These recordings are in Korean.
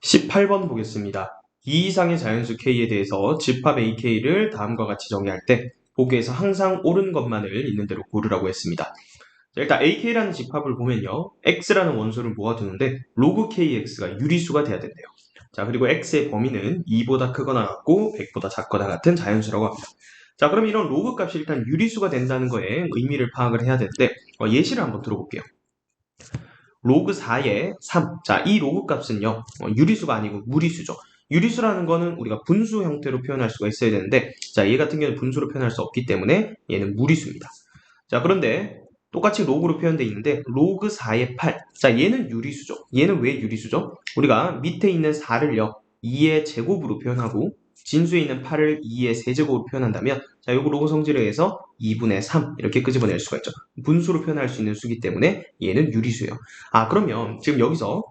18번 보겠습니다. 2 이상의 자연수 K에 대해서 집합 AK를 다음과 같이 정의할 때 보기에서 항상 옳은 것만을 있는 대로 고르라고 했습니다. 자, 일단 AK라는 집합을 보면요. X라는 원소를 모아두는데 로그 KX가 유리수가 돼야 된대요. 자, 그리고 X의 범위는 2보다 크거나 같고 100보다 작거나 같은 자연수라고 합니다. 자, 그럼 이런 로그 값이 일단 유리수가 된다는 거에 의미를 파악을 해야 되는데 예시를 한번 들어볼게요. 로그 4의 3. 자, 이 로그 값은요, 유리수가 아니고 무리수죠. 유리수라는 거는 우리가 분수 형태로 표현할 수가 있어야 되는데, 자, 얘 같은 경우는 분수로 표현할 수 없기 때문에 얘는 무리수입니다. 자, 그런데 똑같이 로그로 표현되어 있는데, 로그 4의 8. 자, 얘는 유리수죠. 얘는 왜 유리수죠? 우리가 밑에 있는 4를요, 2의 제곱으로 표현하고, 진수에 있는 8을 2의 세제곱으로 표현한다면, 자, 요거 로그 성질에 의해서 2분의 3 이렇게 끄집어낼 수가 있죠. 분수로 표현할 수 있는 수기 때문에 얘는 유리수예요. 아, 그러면 지금 여기서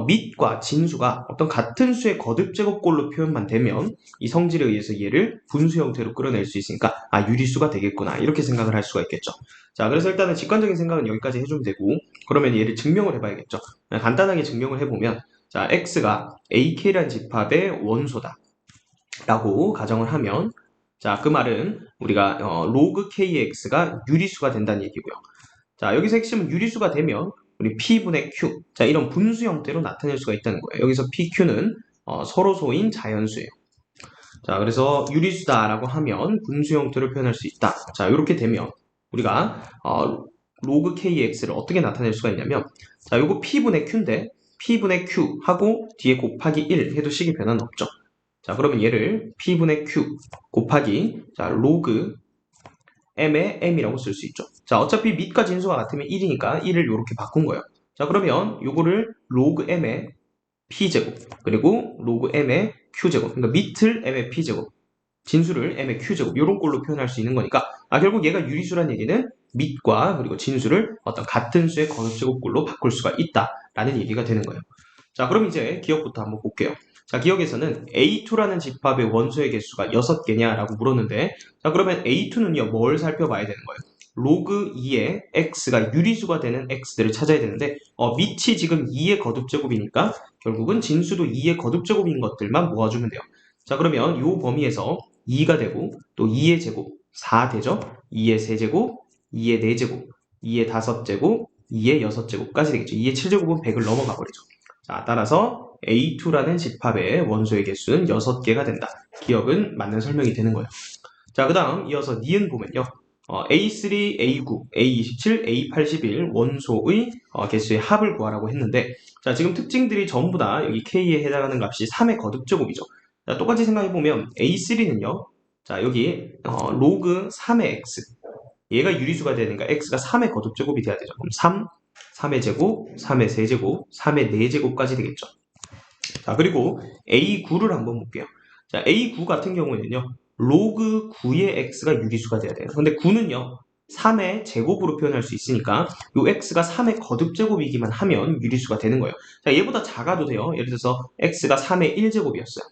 밑과 진수가 어떤 같은 수의 거듭제곱꼴로 표현만 되면 이 성질에 의해서 얘를 분수 형태로 끌어낼 수 있으니까 아, 유리수가 되겠구나 이렇게 생각을 할 수가 있겠죠. 자, 그래서 일단은 직관적인 생각은 여기까지 해주면 되고, 그러면 얘를 증명을 해봐야겠죠. 간단하게 증명을 해보면, 자, x가 ak라는 집합의 원소다 라고 가정을 하면, 자, 그 말은 우리가 로그 kx가 유리수가 된다는 얘기고요. 자, 여기서 핵심은 유리수가 되면 우리 P분의 Q, 자, 이런 분수 형태로 나타낼 수가 있다는 거예요. 여기서 PQ는 서로소인 자연수예요. 자, 그래서 유리수다라고 하면 분수 형태로 표현할 수 있다. 자, 이렇게 되면 우리가 로그 KX를 어떻게 나타낼 수가 있냐면, 자, 요거 P분의 Q인데 P분의 Q 하고 뒤에 곱하기 1 해도 식이 변화는 없죠. 자, 그러면 얘를 P분의 Q 곱하기 자, 로그 m의 m이라고 쓸 수 있죠. 자, 어차피 밑과 진수가 같으면 1이니까 1을 이렇게 바꾼 거예요. 자, 그러면 요거를 로그 m의 p제곱 그리고 로그 m의 q제곱, 그러니까 밑을 m의 p제곱, 진수를 m의 q제곱 이런 꼴로 표현할 수 있는 거니까 결국 얘가 유리수란 얘기는 밑과 그리고 진수를 어떤 같은 수의 거듭제곱꼴로 바꿀 수가 있다라는 얘기가 되는 거예요. 자, 그럼 이제 기억부터 한번 볼게요. 자, 기억에서는 A2라는 집합의 원소의 개수가 6개냐라고 물었는데, 자, 그러면 A2는요, 뭘 살펴봐야 되는 거예요? 로그 2의 x가 유리수가 되는 x들을 찾아야 되는데, 밑이 지금 2의 거듭제곱이니까 결국은 진수도 2의 거듭제곱인 것들만 모아주면 돼요. 자, 그러면 이 범위에서 2가 되고, 또 2의 제곱, 4 되죠? 2의 세제곱, 2의 4제곱, 2의 5제곱, 2의 6제곱까지 되겠죠. 2의 7제곱은 100을 넘어가 버리죠. 자, 따라서 A2라는 집합의 원소의 개수는 6개가 된다. 기억은 맞는 설명이 되는 거예요. 자, 그 다음 이어서 니은 보면요. A3, A9, A27, A81 원소의 개수의 합을 구하라고 했는데, 자, 지금 특징들이 전부 다 여기 K에 해당하는 값이 3의 거듭제곱이죠. 자, 똑같이 생각해보면 A3는요. 자, 여기 로그 3의 X, 얘가 유리수가 되니까 X가 3의 거듭제곱이 돼야 되죠. 그럼 3의 제곱, 3의 세제곱, 3의 4제곱까지 되겠죠. 자, 그리고 A9를 한번 볼게요. 자, A9 같은 경우에는요, 로그 9의 x가 유리수가 돼야 돼요. 근데 9는요, 3의 제곱으로 표현할 수 있으니까 이 x가 3의 거듭제곱이기만 하면 유리수가 되는 거예요. 자, 얘보다 작아도 돼요. 예를 들어서 x가 3의 1제곱이었어요.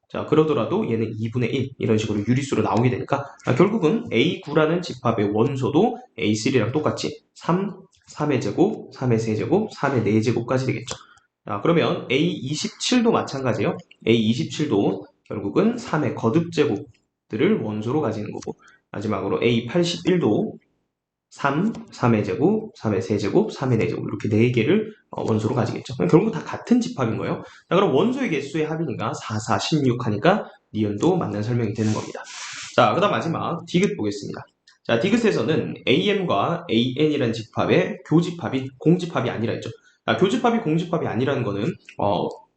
자, 그러더라도 얘는 2분의 1 이런 식으로 유리수로 나오게 되니까 결국은 A9라는 집합의 원소도 A3랑 똑같이 3, 3의 제곱, 3의 세제곱, 3의 4제곱까지 되겠죠. 자, 그러면 A27도 마찬가지예요. A27도 결국은 3의 거듭제곱들을 원소로 가지는 거고, 마지막으로 A81도 3, 3의 제곱, 3의 세제곱, 3의 4제곱 이렇게 4개를 원소로 가지겠죠. 결국 다 같은 집합인 거예요. 자, 그럼 원소의 개수의 합이니까 4, 4, 16 하니까 니은도 맞는 설명이 되는 겁니다. 자, 그 다음 마지막 디귿 보겠습니다. 자, 디귿에서는 AM과 AN이라는 집합의 교집합이 공집합이 아니라 했죠. 자, 교집합이 공집합이 아니라는 거는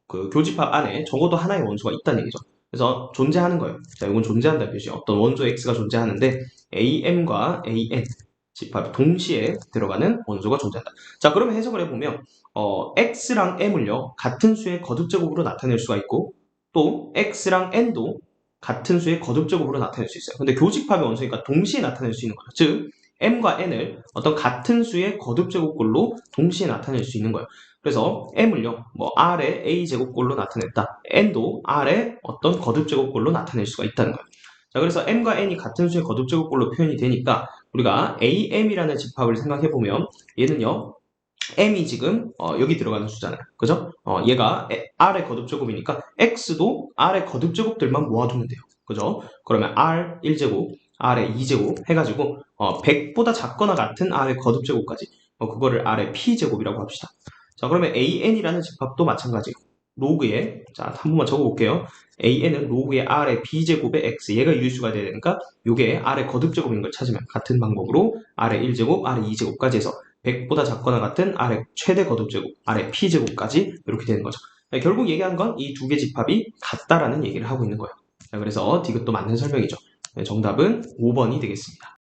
그 교집합 안에 적어도 하나의 원소가 있다는 얘기죠. 그래서 존재하는 거예요. 자, 이건 존재한다는 뜻이에요. 어떤 원소 X가 존재하는데 AM과 AN 집합이 동시에 들어가는 원소가 존재한다. 자, 그러면 해석을 해보면 X랑 M을요 같은 수의 거듭제곱으로 나타낼 수가 있고, 또 X랑 N도 같은 수의 거듭제곱으로 나타낼 수 있어요. 근데 교집합의 원소니까 동시에 나타낼 수 있는 거죠. 즉 M과 N을 어떤 같은 수의 거듭제곱꼴로 동시에 나타낼 수 있는 거예요. 그래서 M을요, 뭐 R의 A제곱꼴로 나타냈다. N도 R의 어떤 거듭제곱꼴로 나타낼 수가 있다는 거예요. 자, 그래서 M과 N이 같은 수의 거듭제곱꼴로 표현이 되니까 우리가 AM이라는 집합을 생각해보면 얘는요, m이 지금 여기 들어가는 수잖아요. 그죠? 얘가 r의 거듭제곱이니까 x도 r의 거듭제곱들만 모아두면 돼요. 그죠? 그러면 r 1제곱, r의 2제곱 해가지고 100보다 작거나 같은 r의 거듭제곱까지 그거를 r의 p제곱이라고 합시다. 자, 그러면 an이라는 집합도 마찬가지예요. 로그에, 자, 한 번만 적어볼게요. an은 로그의 r의 b제곱의 x, 얘가 유수가 돼야 되니까 요게 r의 거듭제곱인 걸 찾으면 같은 방법으로 r의 1제곱, r의 2제곱까지 해서 100보다 작거나 같은 r의 최대 거듭제곱, r의 p제곱까지 이렇게 되는 거죠. 결국 얘기한 건 이 두 개 집합이 같다라는 얘기를 하고 있는 거예요. 자, 그래서 디귿도 맞는 설명이죠. 정답은 5번이 되겠습니다.